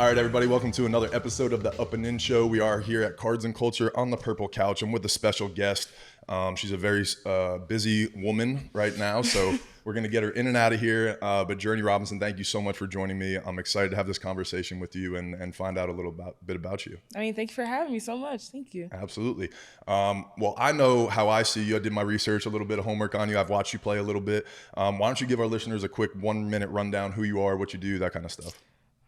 All right, everybody, welcome to another episode of the Up and In Show. We are here at Cards and Culture on the Purple Couch. I'm with a special guest. She's a very busy woman right now, so we're going to get her in and out of here. But Jurnee Robinson, thank you so much for joining me. I'm excited to have this conversation with you and find out a little bit about you. I mean, thank you for having me so much. Thank you. Absolutely. Well, I know how I see you. I did my research, a little bit of homework on you. I've watched you play a little bit. Why don't you give our listeners a quick 1 minute rundown, who you are, what you do, that kind of stuff.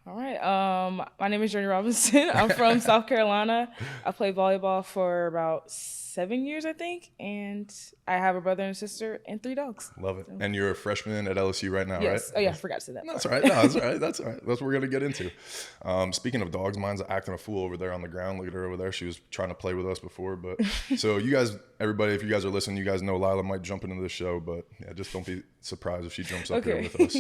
All right. My name is Jurnee Robinson. I'm from South Carolina. I played volleyball for about 7 years, I think. And I have a brother and sister and 3 dogs. Love it. So. And you're a freshman at LSU right now, yes. right? Oh, yeah. I forgot to say that. No, that's all right. No, that's all right. That's all right. That's what we're going to get into. Speaking of dogs, mine's acting a fool over there on the ground. Look at her over there. She was trying to play with us before. But so you guys, everybody, if you guys are listening, you guys know Lila might jump into this show. But yeah, just don't be surprised if she jumps up here with us.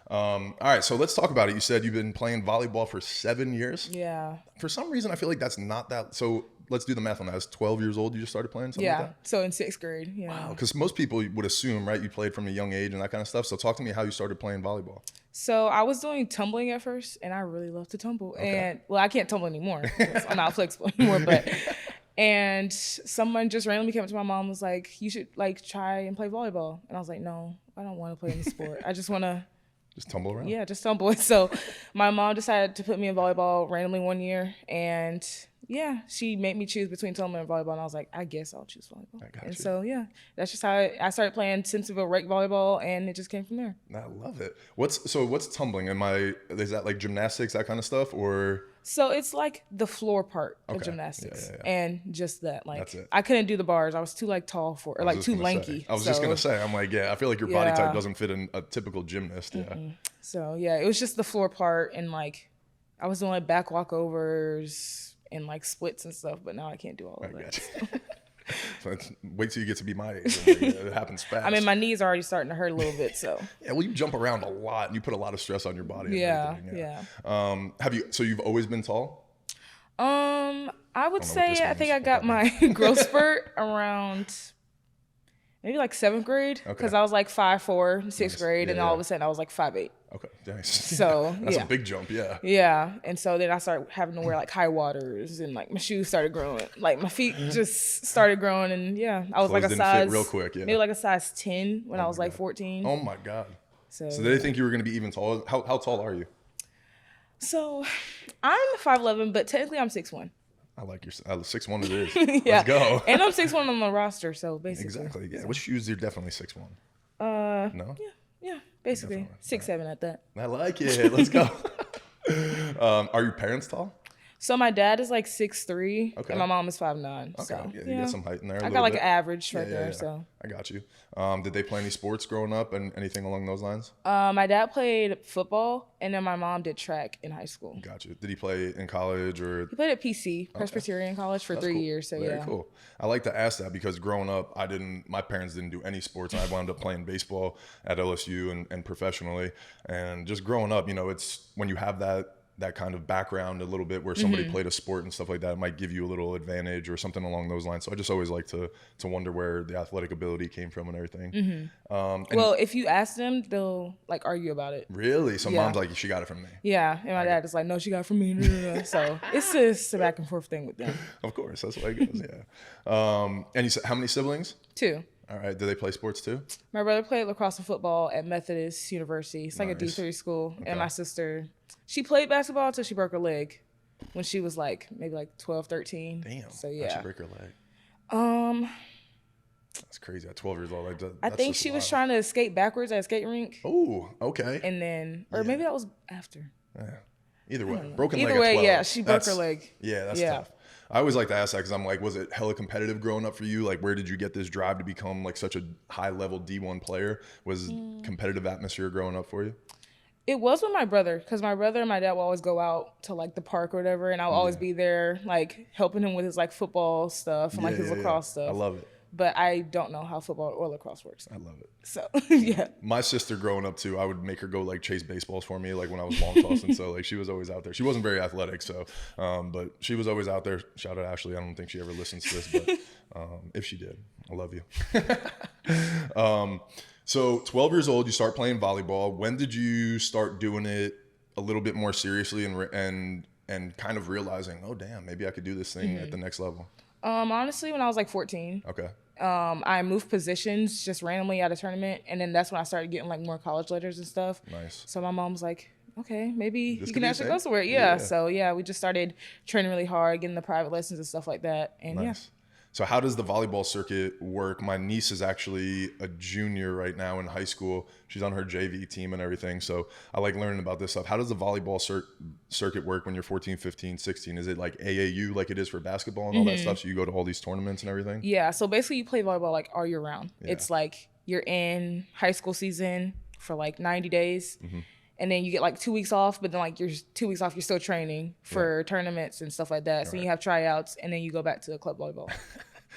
All right. So let's talk about it. You said you've been playing volleyball for 7 years. Yeah. For some reason, I feel like that's not that. So let's do the math on that. It's 12 years old. You just started playing something like that? So in 6th grade. Yeah. Wow. Because most people would assume, right, you played from a young age and that kind of stuff. So talk to me how you started playing volleyball. So I was doing tumbling at first, and I really love to tumble. Okay. And, well, I can't tumble anymore. I'm not flexible anymore. And someone just randomly came up to my mom and was like, you should, like, try and play volleyball. And I was like, no, I don't want to play any sport. I just want to. Just tumble around? Yeah, just tumble. So my mom decided to put me in volleyball randomly one year. And, yeah, she made me choose between tumbling and volleyball. And I was like, I guess I'll choose volleyball. And so, yeah, that's just how I started playing Simpsonville rec volleyball. And it just came from there. I love it. What's tumbling? Is that like gymnastics, that kind of stuff? Or? So it's like the floor part of gymnastics, and just that. Like, that's it. I couldn't do the bars. I was too tall for, or like too lanky. I was just gonna say, I'm like, I feel like your body type doesn't fit in a typical gymnast. Yeah. Mm-mm. So yeah, it was just the floor part, and like, I was doing like back walkovers and like splits and stuff, but now I can't do all of that. So wait till you get to be my age. It happens fast. I mean, my knees are already starting to hurt a little bit. So yeah, well, you jump around a lot and you put a lot of stress on your body. Yeah. So you've always been tall? I would say I think I got my growth spurt around maybe like 7th grade, because I was like 5'4", 6th grade, and all of a sudden I was like 5'8". Okay, nice. So that's a big jump, yeah. Yeah, and so then I started having to wear like high waters, and like my shoes started growing, like my feet just started growing, and I was like a size fit real quick, maybe like a size 10 when I was like 14. Oh my god! So did they they think you were going to be even taller? How tall are you? So I'm 5'11", but technically I'm 6'1". I like your 6'1" it is. Yeah. Let's go. And I'm 6'1" on the roster, so basically. Exactly. Yeah. Which shoes you're definitely 6'1"? No. Yeah. Basically 6'7" at that. I like it. Let's go. Are your parents tall? So my dad is like 6'3", okay, and my mom is 5'9". Okay. So, you got some height in there. I got like an average right there. Yeah. So I got you. Did they play any sports growing up and anything along those lines? My dad played football, and then my mom did track in high school. Got you. Did he play in college or? He played at PC, Presbyterian College, for 3 years. So Very cool. I like to ask that because growing up, my parents didn't do any sports, and I wound up playing baseball at LSU and professionally. And just growing up, it's when you have that kind of background a little bit where somebody played a sport and stuff like that, it might give you a little advantage or something along those lines. So I just always like to wonder where the athletic ability came from and everything. Well, if you ask them, they'll like argue about it. Really? So mom's like, she got it from me. Yeah. And my dad is like, no, she got it from me. No. So it's just a back and forth thing with them. Of course. That's the way it goes. Yeah. And you said, how many siblings? 2. All right. Do they play sports too? My brother played lacrosse and football at Methodist University. It's like a D3 school. Okay. And my sister, she played basketball until she broke her leg when she was like maybe like 12, 13. Damn. So yeah. How'd she break her leg? That's crazy. At 12 years old, I think she was trying to skate backwards at a skate rink. Oh, okay. And then, or maybe that was after. Yeah. Either way, broken leg. Either way, at 12. yeah, she broke her leg. Yeah, that's tough. I always like to ask that because I'm like, was it hella competitive growing up for you? Like, where did you get this drive to become like such a high level D1 player? Was competitive atmosphere growing up for you? It was with my brother, because my brother and my dad will always go out to like the park or whatever, and I'll always be there like helping him with his like football stuff and like his lacrosse stuff. I love it. But I don't know how football or lacrosse works. I love it. So, yeah. My sister growing up too, I would make her go like chase baseballs for me, like when I was long tossing. So like she was always out there. She wasn't very athletic, so but she was always out there. Shout out Ashley. I don't think she ever listens to this, but if she did, I love you. So 12 years old, you start playing volleyball. When did you start doing it a little bit more seriously and kind of realizing, oh damn, maybe I could do this thing at the next level? Honestly, when I was like 14. Okay. I moved positions just randomly at a tournament, and then that's when I started getting like more college letters and stuff. Nice. So my mom was like, okay, maybe This you could can be a actually thing? go somewhere. Yeah. So yeah, we just started training really hard, getting the private lessons and stuff like that. And Nice. So how does the volleyball circuit work? My niece is actually a junior right now in high school. She's on her JV team and everything. So I like learning about this stuff. How does the volleyball circuit work when you're 14, 15, 16? Is it like AAU like it is for basketball and all that stuff? So you go to all these tournaments and everything? yeah, so basically you play volleyball like all year round. Yeah. It's like you're in high school season for like 90 days. And then you get like 2 weeks off, but then like you're 2 weeks off, you're still training for tournaments and stuff like that. So you have tryouts, and then you go back to club volleyball.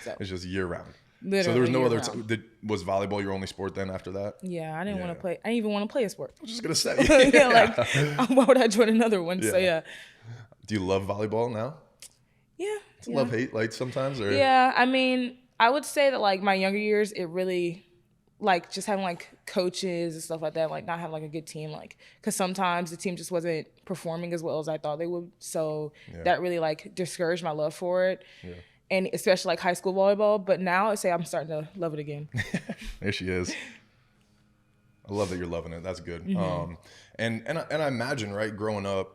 So It's just year round. literally So there was no other. year-round. Was volleyball your only sport then after that? Yeah, I didn't want Yeah. to play. I didn't even want to play a sport. I was just gonna say. yeah, like why would I join another one? So Yeah. yeah, Do you love volleyball now? yeah. It's a love-hate like sometimes, or Yeah, I mean, I would say that like my younger years, it really like just having like coaches and stuff like that, like not having like a good team, like because sometimes the team just wasn't performing as well as I thought they would. So that really like discouraged my love for it. Yeah. And especially like high school volleyball. But now I say I'm starting to love it again. There she is. I love that you're loving it. That's good. And I imagine, right, growing up,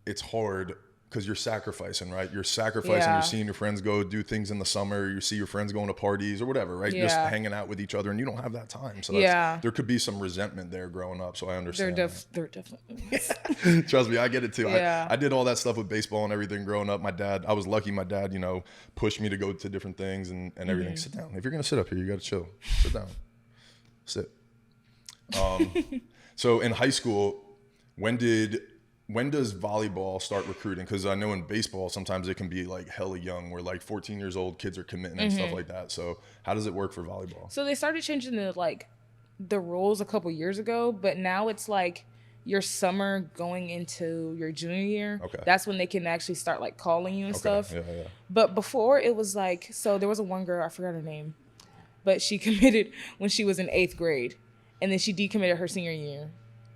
it's hard because you're sacrificing, right? You're sacrificing. Yeah. You're seeing your friends go do things in the summer. You see your friends going to parties or whatever, right? Just Yeah. hanging out with each other, and you don't have that time. So there could be some resentment there growing up. So I understand. They're definitely. Trust me, I get it too. Yeah. I did all that stuff with baseball and everything growing up. I was lucky. My dad, pushed me to go to different things and everything. Sit down. If you're gonna sit up here, you got to chill. Sit down. Sit. So in high school, when does volleyball start recruiting? Because I know in baseball sometimes it can be like hella young, where like 14 years old kids are committing and stuff like that. So how does it work for volleyball? So they started changing the rules a couple years ago, but now it's like your summer going into your junior year. Okay. That's when they can actually start like calling you and stuff. Yeah. But before it was like, so there was a one girl, I forgot her name, but she committed when she was in 8th grade, and then she decommitted her senior year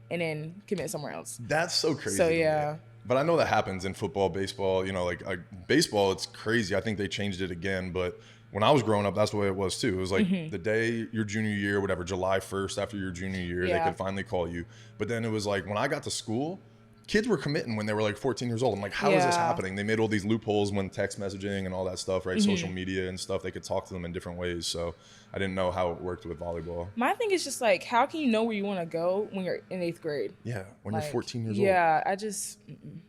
and then committed somewhere else. That's so crazy. So to me. yeah. But I know that happens in football, baseball, like baseball, it's crazy. I think they changed it again, but when I was growing up, that's the way it was too. It was like the day your junior year, whatever, July 1st after your junior year, they could finally call you. But then it was like when I got to school, kids were committing when they were like 14 years old. I'm like, how is this happening? They made all these loopholes when text messaging and all that stuff, right? Social media and stuff, they could talk to them in different ways. So I didn't know how it worked with volleyball. My thing is just like, how can you know where you want to go when you're in 8th grade? Yeah, when you're 14 years old. Yeah, I just...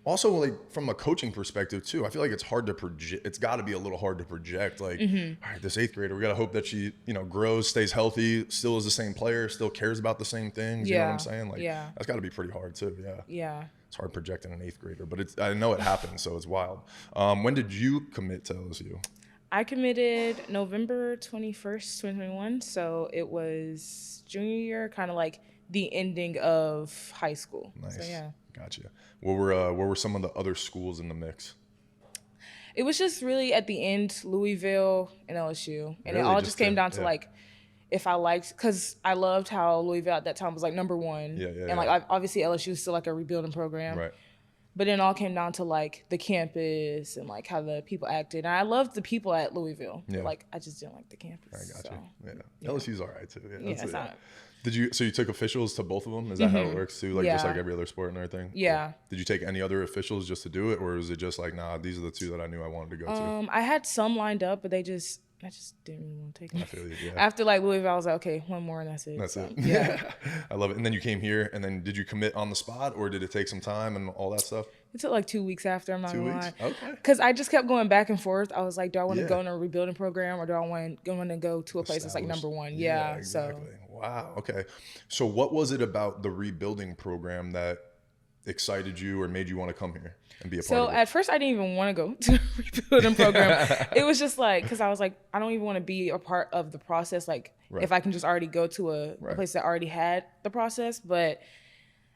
Also, like from a coaching perspective too, I feel like it's hard to project. It's got to be a little hard to project. Like, all right, this 8th grader, we got to hope that she, grows, stays healthy, still is the same player, still cares about the same things. You know what I'm saying? Like, that's got to be pretty hard too. Yeah. Yeah. It's hard projecting an 8th grader, but I know it happens, so it's wild. When did you commit to LSU? I committed November 21st, 2021. So it was junior year, kind of like the ending of high school. Nice. So, yeah. Gotcha. What were some of the other schools in the mix? It was just really at the end, Louisville and LSU. And Really? it all Just just came down to yeah. like, if I liked, because I loved how Louisville at that time was like number one. Yeah, and like obviously LSU is still like a rebuilding program. Right. But then it all came down to like the campus and like how the people acted. And I loved the people at Louisville. Yeah. But, like I just didn't like the campus. I got so. you. Yeah. LSU's all right too. Yeah. Yeah, it's not. So you took officials to both of them? Is that how it works too? Like just Yeah. like every other sport and everything? Yeah. Cool. Did you take any other officials just to do it, or was it just like, nah, these are the two that I knew I wanted to go to? I had some lined up, but I just didn't really want to take them. I feel you. Yeah. After like Louisville, I was like, okay, one more and that's it. That's So, it. Yeah. I love it. And then you came here, and then did you commit on the spot, or did it take some time and all that stuff? It took like 2 weeks after, I'm not 2 gonna weeks? lie. Okay. Because I just kept going back and forth. I was like, do I want to Yeah. go in a rebuilding program or do I want to go to a place that's like number one? Yeah. Exactly. So Wow. Okay. So what was it about the rebuilding program that excited you or made you want to come here and be a part of it? at first I didn't even want to go to the rebuilding program. It was just like, because I was like, I don't even want to be a part of the process. Like Right. if I can just already go to a place that already had the process. But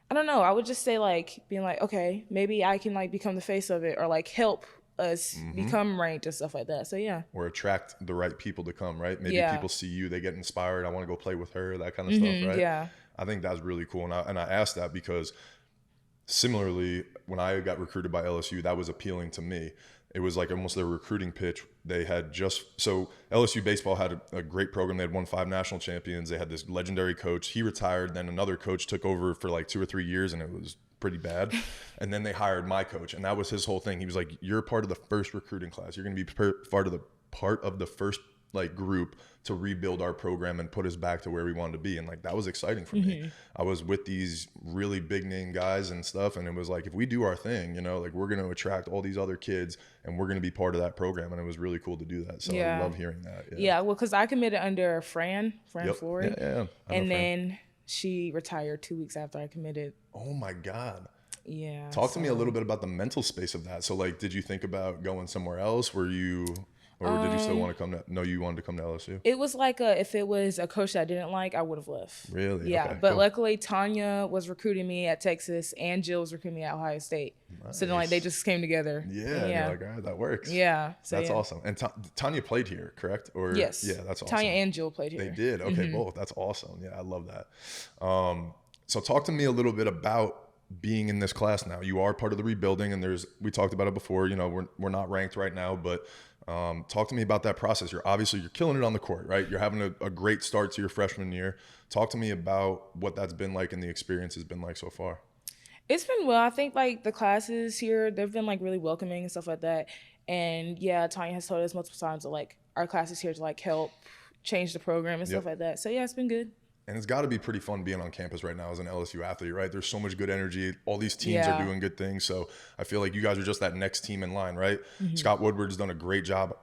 I don't know. I would just say like being like, okay, maybe I can like become the face of it or like help us become ranked and stuff like that. So yeah. Or attract the right people to come, right? Maybe Yeah. people see you, they get inspired. I want to go play with her, that kind of stuff, right? Yeah. I think that's really cool. And I asked that because similarly, when I got recruited by LSU, that was appealing to me. It was like almost their recruiting pitch. They had so LSU baseball had a great program. They had won 5 national champions. They had this legendary coach. He retired. Then another coach took over for like 2 or 3 years, and it was pretty bad. And then they hired my coach, and that was his whole thing. He was like, "You're part of the first recruiting class. You're going to be part of the first like group to rebuild our program and put us back to where we wanted to be." And like that was exciting for me. I was with these really big name guys and stuff, and it was like, if we do our thing, like we're going to attract all these other kids and we're going to be part of that program. And it was really cool to do that. So I love hearing that. Well, because I committed under Fran Flory, and then she retired 2 weeks after I committed. Oh my God. Yeah. Talk to me a little bit about the mental space of that. So like, did you think about going somewhere else? Or did you still want to come to? No, you wanted to come to LSU. It was like if it was a coach that I didn't like, I would have left. Really? Yeah, okay, but cool. luckily Tanya was recruiting me at Texas, and Jill was recruiting me at Ohio State. Nice. So then like they just came together. Yeah. You're like, all right, that works. Yeah. So that's awesome. And Tanya played here, correct? Or yes. Yeah, that's awesome. Tanya and Jill played here. They did. Okay, both. That's awesome. Yeah, I love that. So talk to me a little bit about being in this class now. You are part of the rebuilding, and we talked about it before, we're not ranked right now, but talk to me about that process. You're killing it on the court, right? You're having a great start to your freshman year. Talk to me about what that's been like and the experience has been like so far. It's been well. I think like the classes here, they've been like really welcoming and stuff like that. And yeah, Tanya has told us multiple times that like our class is here to like help change the program and stuff like that. So yeah, it's been good. And it's got to be pretty fun being on campus right now as an LSU athlete, right? There's so much good energy. All these teams are doing good things. So I feel like you guys are just that next team in line, right? Scott Woodward's done a great job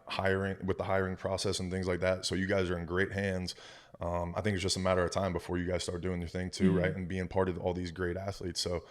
with the hiring process and things like that. So you guys are in great hands. I think it's just a matter of time before you guys start doing your thing too, right? And being part of all these great athletes. So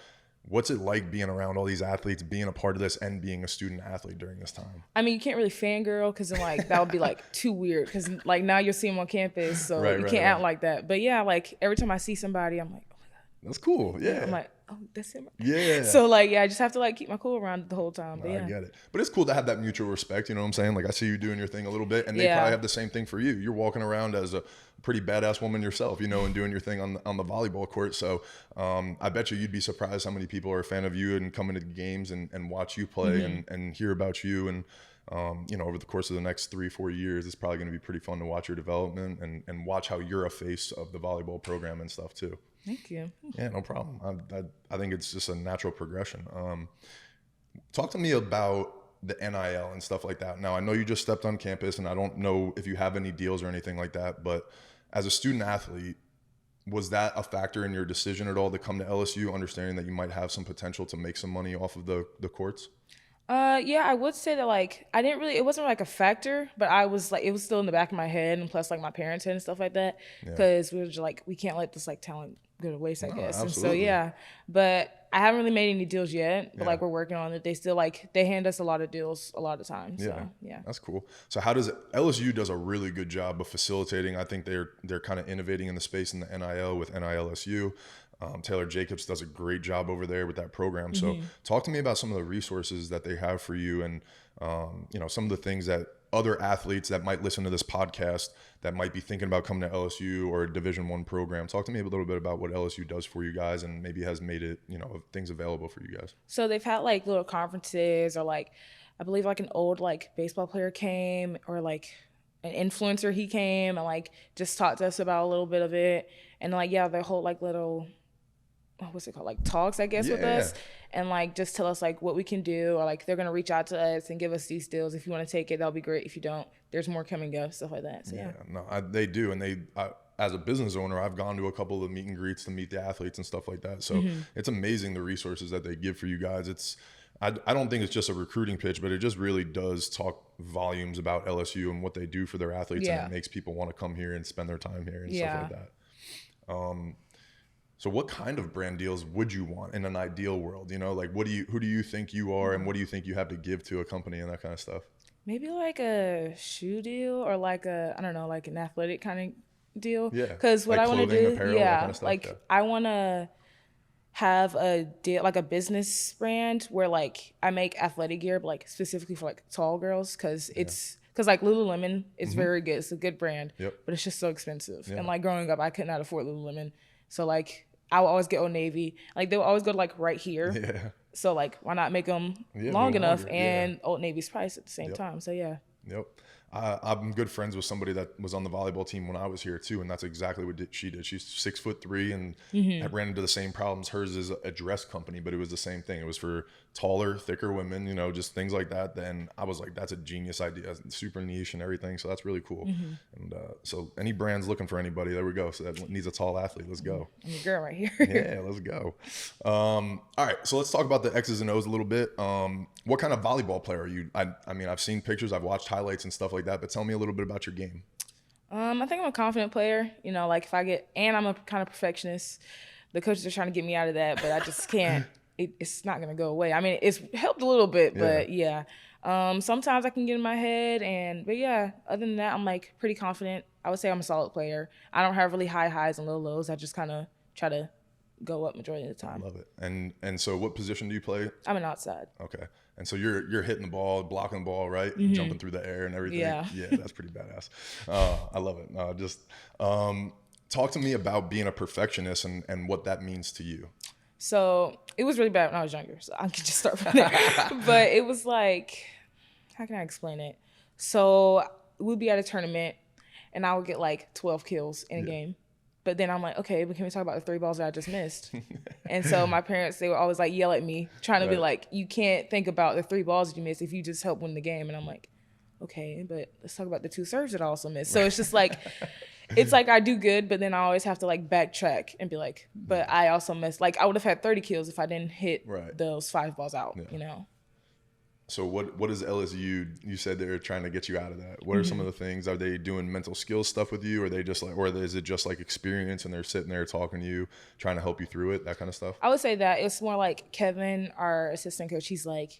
what's it like being around all these athletes, being a part of this, and being a student athlete during this time? I mean, you can't really fangirl because then like that would be like too weird because like now you'll see them on campus, so you can't act like that. But yeah, like every time I see somebody, I'm like, oh my God. That's cool. Yeah. I'm like, oh, that's him. Yeah. So like, yeah, I just have to like keep my cool around the whole time. But, I get it. But it's cool to have that mutual respect. You know what I'm saying? Like I see you doing your thing a little bit, and they probably have the same thing for you. You're walking around as a pretty badass woman yourself, and doing your thing on the volleyball court. So I bet you'd be surprised how many people are a fan of you and come into the games and watch you play and hear about you. And over the course of the next 3-4 years, it's probably going to be pretty fun to watch your development and watch how you're a face of the volleyball program and stuff too. Thank you. Yeah, no problem. I think it's just a natural progression. Talk to me about the NIL and stuff like that. Now, I know you just stepped on campus, and I don't know if you have any deals or anything like that, but as a student athlete, was that a factor in your decision at all to come to LSU, understanding that you might have some potential to make some money off of the courts? Yeah, I would say that like it wasn't like a factor, but I was like, it was still in the back of my head, and plus like my parents had and stuff like that, because we were just like, we can't let this like talent go to waste, I guess. Absolutely. And so but I haven't really made any deals yet, but like we're working on it. They still they hand us a lot of deals a lot of times. So yeah, that's cool. So LSU does a really good job of facilitating. I think they're kind of innovating in the space in the NIL with NILSU. Taylor Jacobs does a great job over there with that program. So talk to me about some of the resources that they have for you, and some of the things that other athletes that might listen to this podcast that might be thinking about coming to LSU or a Division I program. Talk to me a little bit about what LSU does for you guys and maybe has made it, things available for you guys. So they've had like little conferences, or like, I believe like an old like baseball player came, or like an influencer, he came and like just talked to us about a little bit of it. And like, their whole like little, what's it called, like talks, I guess, with us, and like just tell us like what we can do, or like they're gonna reach out to us and give us these deals. If you want to take it, that'll be great. If you don't, there's more coming up, stuff like that. So they do, and as a business owner, I've gone to a couple of meet and greets to meet the athletes and stuff like that. So it's amazing the resources that they give for you guys. I don't think it's just a recruiting pitch, but it just really does talk volumes about LSU and what they do for their athletes, and it makes people want to come here and spend their time here and stuff like that. So what kind of brand deals would you want in an ideal world? Like who do you think you are, and what do you think you have to give to a company and that kind of stuff? Maybe like a shoe deal, or like like an athletic kind of deal. Yeah. Because what like I want to do, apparel, that kind of stuff, I want to have a deal, like a business brand where like I make athletic gear, but like specifically for like tall girls, because because like Lululemon is very good. It's a good brand, but it's just so expensive. And like growing up, I could not afford Lululemon. So like I would always get Old Navy. Like they would always go to like right here. Yeah. So like, why not make them Yeah, long no enough longer, and Old Navy's price at the same Yep. time? So yeah. Yep. I'm good friends with somebody that was on the volleyball team when I was here too, and that's exactly what she did. She's 6'3" and had ran into the same problems. Hers is a dress company, but it was the same thing. It was for taller, thicker women, you know, just things like that. Then I was like, that's a genius idea, super niche and everything. So that's really cool. And so any brands looking for anybody, there we go. So that needs a tall athlete. Let's go. I'm your girl right here. Yeah, let's go. All right, so let's talk about the X's and O's a little bit. What kind of volleyball player are you? I mean, I've seen pictures, I've watched highlights and stuff like that, but tell me a little bit about your game. I think I'm a confident player. You know, like if I get, and I'm a kind of perfectionist. The coaches are trying to get me out of that, but I just can't. It's not gonna go away. I mean, it's helped a little bit, but yeah. Sometimes I can get in my head, but yeah. Other than that, I'm like pretty confident. I would say I'm a solid player. I don't have really high highs and low lows. I just kind of try to go up majority of the time. I love it. And so, what position do you play? I'm an outside. Okay. And so you're hitting the ball, blocking the ball, right? Jumping through the air and everything. Yeah. Yeah, that's pretty badass. I love it. Just talk to me about being a perfectionist and what that means to you. So it was really bad when I was younger. So I could just start from there. But it was like, how can I explain it? So we'd be at a tournament and I would get like 12 kills in a game. But then I'm like, okay, but can we talk about the 3 balls that I just missed? And so my parents, they would always like yell at me, trying to be like, you can't think about the 3 balls that you missed if you just help win the game. And I'm like, okay, but let's talk about the 2 serves that I also missed. So it's just like, it's like I do good, but then I always have to like backtrack and be like, but I also missed. Like I would have had 30 kills if I didn't hit those 5 balls out, you know? So what is LSU? You said they're trying to get you out of that. What are some of the things? Are they doing mental skills stuff with you? Or are they just like, or is it just like experience and they're sitting there talking to you, trying to help you through it, that kind of stuff? I would say that it's more like Kevin, our assistant coach, he's like,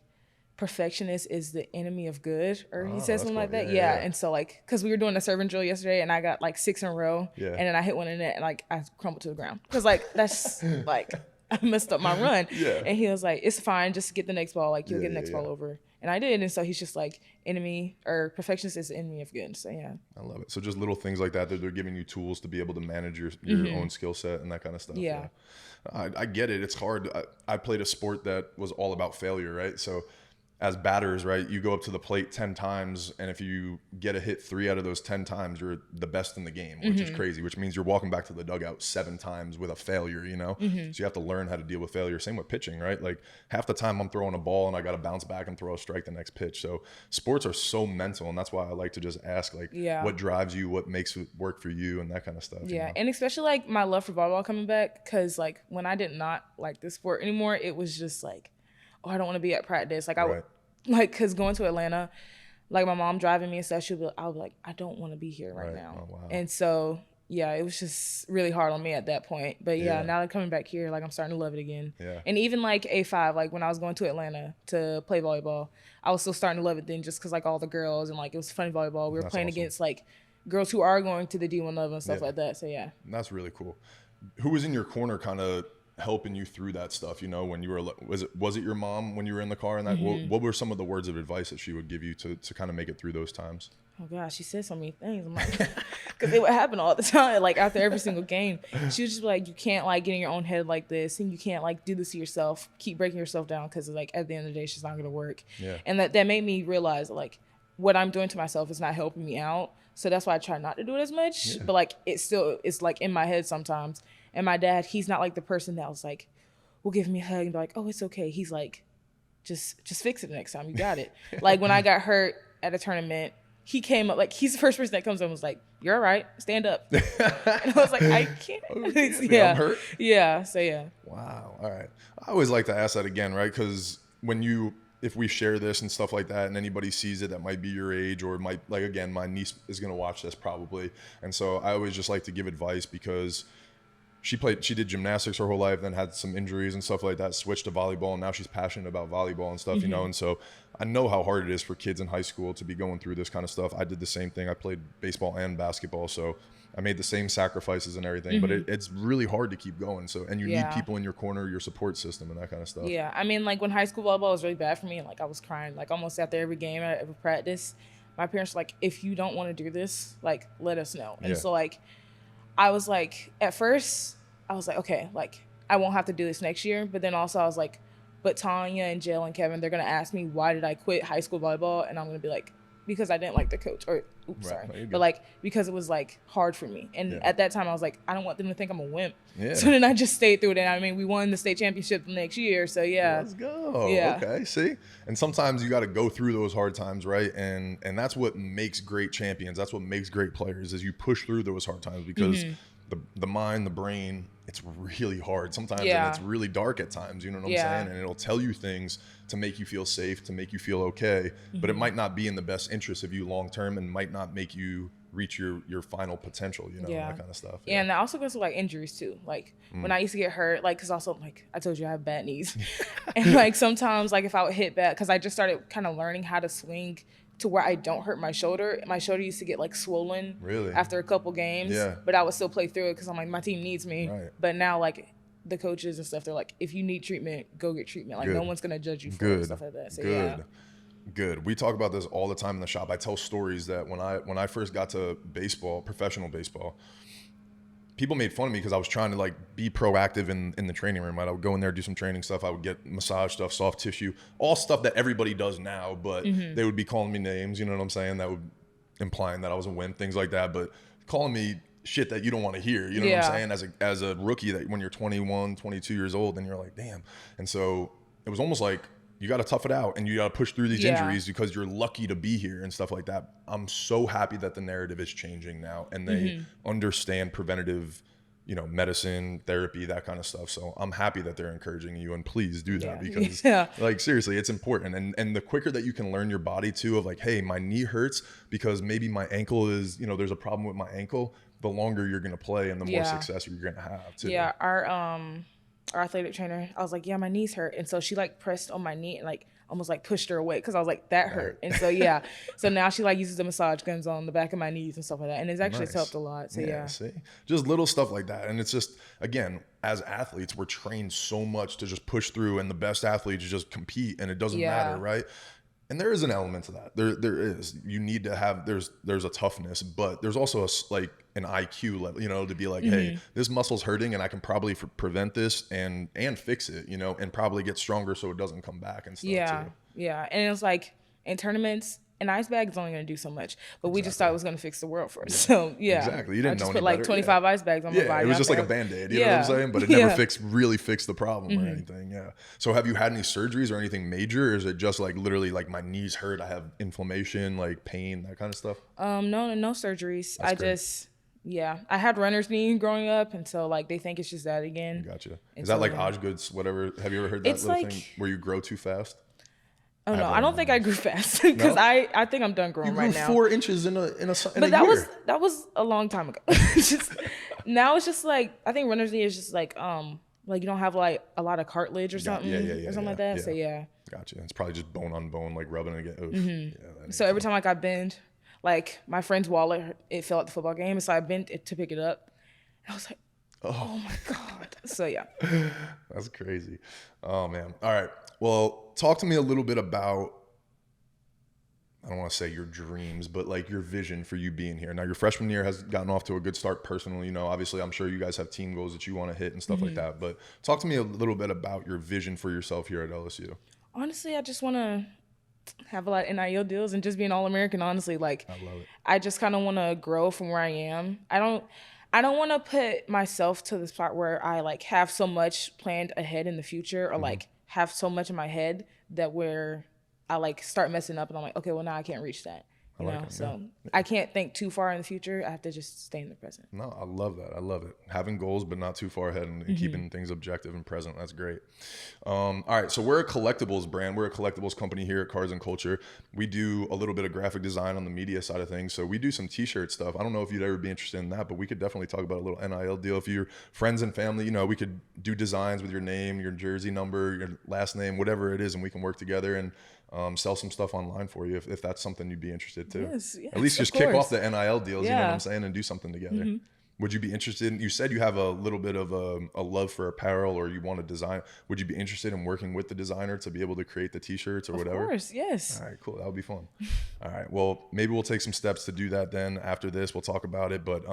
perfectionist is the enemy of good, or he said something like that. Yeah. And so like, cause we were doing a serving drill yesterday and I got like 6 in a row and then I hit one in it and like I crumbled to the ground. Cause like, that's like, I messed up my run. And he was like, it's fine, just get the next ball. Like you'll get the next ball over. And I did. And so he's just like, enemy or perfectionist is the enemy of good. So yeah. I love it. So just little things like that they're giving you tools to be able to manage your own skill set and that kind of stuff. Yeah. I get it. It's hard. I played a sport that was all about failure, right? So as batters, right, you go up to the plate 10 times, and if you get a hit 3 out of those 10 times, you're the best in the game, which is crazy, which means you're walking back to the dugout 7 times with a failure, you know? So you have to learn how to deal with failure. Same with pitching, right? Like half the time I'm throwing a ball and I got to bounce back and throw a strike the next pitch. So sports are so mental, and that's why I like to just ask, like, what drives you, what makes it work for you, and that kind of stuff. Yeah, you know? and especially like my love for volleyball coming back, because like when I did not like this sport anymore, it was just like, oh, I don't want to be at practice. Like I would. Like, cause going to Atlanta, like my mom driving me and stuff, I'll be like, I don't want to be here right now. Oh, wow. And so, yeah, it was just really hard on me at that point. But yeah, now that coming back here, like I'm starting to love it again. Yeah. And even like A5, like when I was going to Atlanta to play volleyball, I was still starting to love it then, just cause like all the girls and like it was fun volleyball. We were playing against like girls who are going to the D1 level and stuff like that. So yeah. That's really cool. Who was in your corner kind of helping you through that stuff, you know, when you were, was it your mom when you were in the car and that, what were some of the words of advice that she would give you to kind of make it through those times? Oh gosh, she said so many things. I'm like, because it would happen all the time, like after every single game. She was just like, you can't like get in your own head like this, and you can't like do this to yourself, keep breaking yourself down, because like at the end of the day, it's just not gonna work. And that made me realize like what I'm doing to myself is not helping me out. So that's why I try not to do it as much. But like it's like in my head sometimes. And my dad, he's not like the person that was like, will give me a hug and be like, oh, it's okay. He's like, just fix it the next time. You got it. Like when I got hurt at a tournament, he came up, like he's the first person that comes up and was like, you're all right, stand up. And I was like, I can't. I'm hurt. Yeah, so yeah. Wow, all right. I always like to ask that again, right? Because if we share this and stuff like that and anybody sees it that might be your age or might, like again, my niece is going to watch this probably. And so I always just like to give advice because she did gymnastics her whole life, then had some injuries and stuff like that, switched to volleyball, and now she's passionate about volleyball and stuff, you know? And so I know how hard it is for kids in high school to be going through this kind of stuff. I did the same thing. I played baseball and basketball, so I made the same sacrifices and everything, but it's really hard to keep going. So, and you need people in your corner, your support system and that kind of stuff. Yeah, I mean, like when high school volleyball was really bad for me, and like I was crying, like almost after every game, every practice, my parents were like, if you don't want to do this, like let us know. And so like, I was like, at first, I was like, okay, like I won't have to do this next year. But then also I was like, but Tanya and Jill and Kevin, they're going to ask me, why did I quit high school volleyball? And I'm going to be like, because I didn't like the coach, or but like because it was like hard for me. And at that time I was like, I don't want them to think I'm a wimp. So then I just stayed through it. And I mean, we won the state championship the next year. So let's go. Okay, see? And sometimes you got to go through those hard times, right? And that's what makes great champions. That's what makes great players, is you push through those hard times, because the mind, the brain, it's really hard sometimes, and it's really dark at times, you know what I'm saying? And it'll tell you things to make you feel safe, to make you feel okay, but it might not be in the best interest of you long term, and might not make you reach your final potential, you know, that kind of stuff. And that also goes to like injuries too. Like when I used to get hurt, like, cause also like I told you I have bad knees, and like sometimes like if I would hit back, cause I just started kind of learning how to swing to where I don't hurt my shoulder. My shoulder used to get like swollen after a couple games, but I would still play through it because I'm like, my team needs me. But now like the coaches and stuff, they're like, if you need treatment, go get treatment. Like no one's gonna judge you for it and stuff like that. So Good. We talk about this all the time in the shop. I tell stories that when I first got to baseball, professional baseball, people made fun of me because I was trying to like be proactive in the training room. Right? I would go in there, do some training stuff. I would get massage stuff, soft tissue, all stuff that everybody does now. But they would be calling me names, you know what I'm saying? That would implying that I was a wimp, things like that. But calling me shit that you don't want to hear, you know what I'm saying? As a rookie, that when you're 21, 22 years old, and you're like, damn. And so it was almost like, you got to tough it out and you got to push through these injuries because you're lucky to be here and stuff like that. I'm so happy that the narrative is changing now, and they understand preventative, you know, medicine, therapy, that kind of stuff. So I'm happy that they're encouraging you, and please do that because like seriously, it's important. And the quicker that you can learn your body too, of like, hey, my knee hurts because maybe my ankle is, you know, there's a problem with my ankle, the longer you're going to play and the more success you're going to have too. Yeah. Our athletic trainer, I was like, yeah, my knees hurt. And so she like pressed on my knee and like almost like pushed her away because I was like, that hurt. And so, so now she like uses the massage guns on the back of my knees and stuff like that. And it's actually helped a lot. So see, just little stuff like that. And it's just, again, as athletes, we're trained so much to just push through, and the best athletes just compete, and it doesn't matter, right? And there is an element to that. There is. You need to have, there's a toughness, but there's also like an IQ level, you know, to be like, hey, this muscle's hurting and I can probably prevent this and fix it, you know, and probably get stronger so it doesn't come back and stuff too. Yeah. And it was like in tournaments, an ice bag is only going to do so much, but we just thought it was going to fix the world for us. So exactly. You didn't know any better. Like 25 ice bags on my body. It was just like a Band-Aid, you know what I'm saying? But it never really fixed the problem or anything. Yeah. So have you had any surgeries or anything major, or is it just like literally like my knees hurt, I have inflammation, like pain, that kind of stuff? No surgeries. I had runner's knee growing up, and so like they think it's just that again. Gotcha. Is that like Osgood's whatever? Have you ever heard that little like, thing where you grow too fast? Oh no, I don't think I grew fast because I think I'm done growing right now. 4 inches in a but that year. That was a long time ago. Now it's just like, I think runner's knee is just like you don't have like a lot of cartilage or something or something like that. Yeah. So Gotcha. It's probably just bone on bone, like rubbing it again. So every time like I bend, like my friend's wallet, it fell at the football game, and so I bent it to pick it up. And I was like, oh my God. So that's crazy. Oh man. All right. Well, talk to me a little bit about, I don't want to say your dreams, but like your vision for you being here. Now, your freshman year has gotten off to a good start personally. You know, obviously, I'm sure you guys have team goals that you want to hit and stuff like that. But talk to me a little bit about your vision for yourself here at LSU. Honestly, I just want to have a lot of NIL deals and just be an All-American, honestly. Like, I love it. I just kind of want to grow from where I am. I don't want to put myself to the spot where I like have so much planned ahead in the future, or like have so much in my head that where I like start messing up and I'm like, okay, well now I can't reach that. You know, so I can't think too far in the future. I have to just stay in the present. No, I love that. I love it. Having goals, but not too far ahead, and keeping things objective and present. That's great. All right. So we're a collectibles brand. We're a collectibles company here at Cards and Culture. We do a little bit of graphic design on the media side of things. So we do some t-shirt stuff. I don't know if you'd ever be interested in that, but we could definitely talk about a little NIL deal. If you're friends and family, you know, we could do designs with your name, your jersey number, your last name, whatever it is, and we can work together and sell some stuff online for you if that's something you'd be interested to. Yes, at least just kick off the NIL deals, you know what I'm saying, and do something together. Would you be interested in, you said you have a little bit of a love for apparel, or you want to design. Would you be interested in working with the designer to be able to create the t-shirts or whatever? Of course, yes. All right, cool. That would be fun. All right, well, maybe we'll take some steps to do that then. After this, we'll talk about it. But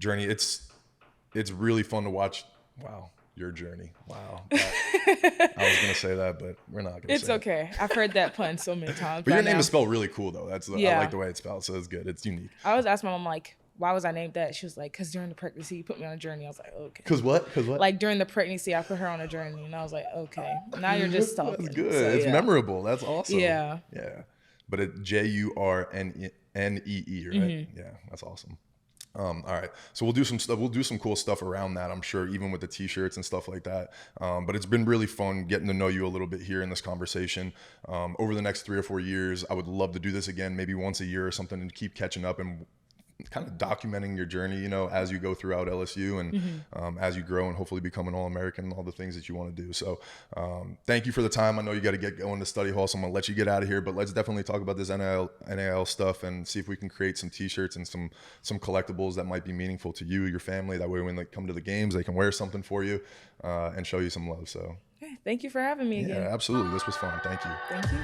Jurnee, it's really fun to watch. Wow. Your journey. Wow. I was gonna say that, but we're not gonna. It's okay. I've heard that pun so many times. But your name is spelled really cool though. I Yeah. like the way it's spelled, so it's good. It's unique. I always ask my mom, like, why was I named that? She was like, because during the pregnancy, you put me on a journey. I was like, okay. Cause what? Like during the pregnancy, I put her on a journey, and I was like, okay. Now you're just talking. That's good. So, It's yeah. memorable. That's awesome. Yeah. Yeah. But it Jurnee, right? Yeah, that's awesome. All right, so we'll do some stuff. We'll do some cool stuff around that, I'm sure, even with the t-shirts and stuff like that. But it's been really fun getting to know you a little bit here in this conversation. Over the next 3 or 4 years, I would love to do this again, maybe once a year or something, and keep catching up and kind of documenting your journey, you know, as you go throughout LSU and as you grow and hopefully become an All-American and all the things that you want to do. So thank you for the time. I know you got to get going to study hall, so I'm going to let you get out of here, but let's definitely talk about this NIL stuff and see if we can create some t-shirts and some collectibles that might be meaningful to you, your family. That way when they come to the games, they can wear something for you and show you some love. So Thank you for having me again. Yeah, absolutely. This was fun. Thank you. Thank you.